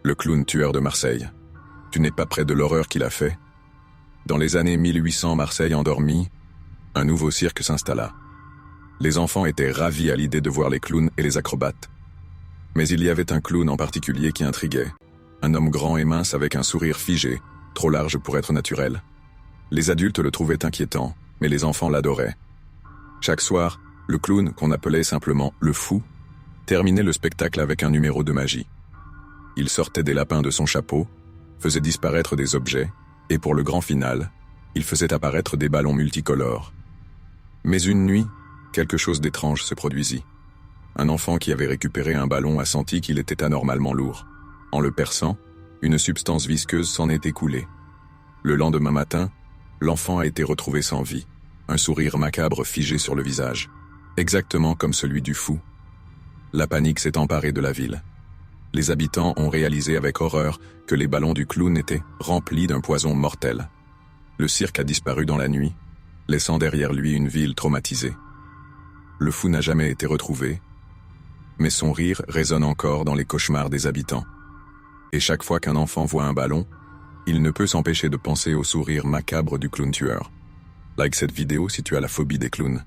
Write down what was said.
le clown tueur de Marseille. Tu n'es pas près de l'horreur qu'il a fait? Dans les années 1800, Marseille endormie, un nouveau cirque s'installa. Les enfants étaient ravis à l'idée de voir les clowns et les acrobates. Mais il y avait un clown en particulier qui intriguait. Un homme grand et mince avec un sourire figé, trop large pour être naturel. Les adultes le trouvaient inquiétant, mais les enfants l'adoraient. Chaque soir, le clown, qu'on appelait simplement le fou, terminait le spectacle avec un numéro de magie. Il sortait des lapins de son chapeau, faisait disparaître des objets, et pour le grand final, il faisait apparaître des ballons multicolores. Mais une nuit, quelque chose d'étrange se produisit. Un enfant qui avait récupéré un ballon a senti qu'il était anormalement lourd. En le perçant, une substance visqueuse s'en est écoulée. Le lendemain matin, l'enfant a été retrouvé sans vie, un sourire macabre figé sur le visage, exactement comme celui du fou. La panique s'est emparée de la ville. Les habitants ont réalisé avec horreur que les ballons du clown étaient remplis d'un poison mortel. Le cirque a disparu dans la nuit, laissant derrière lui une ville traumatisée. Le fou n'a jamais été retrouvé, mais son rire résonne encore dans les cauchemars des habitants. Et chaque fois qu'un enfant voit un ballon, il ne peut s'empêcher de penser au sourire macabre du clown tueur. Like cette vidéo si tu as la phobie des clowns.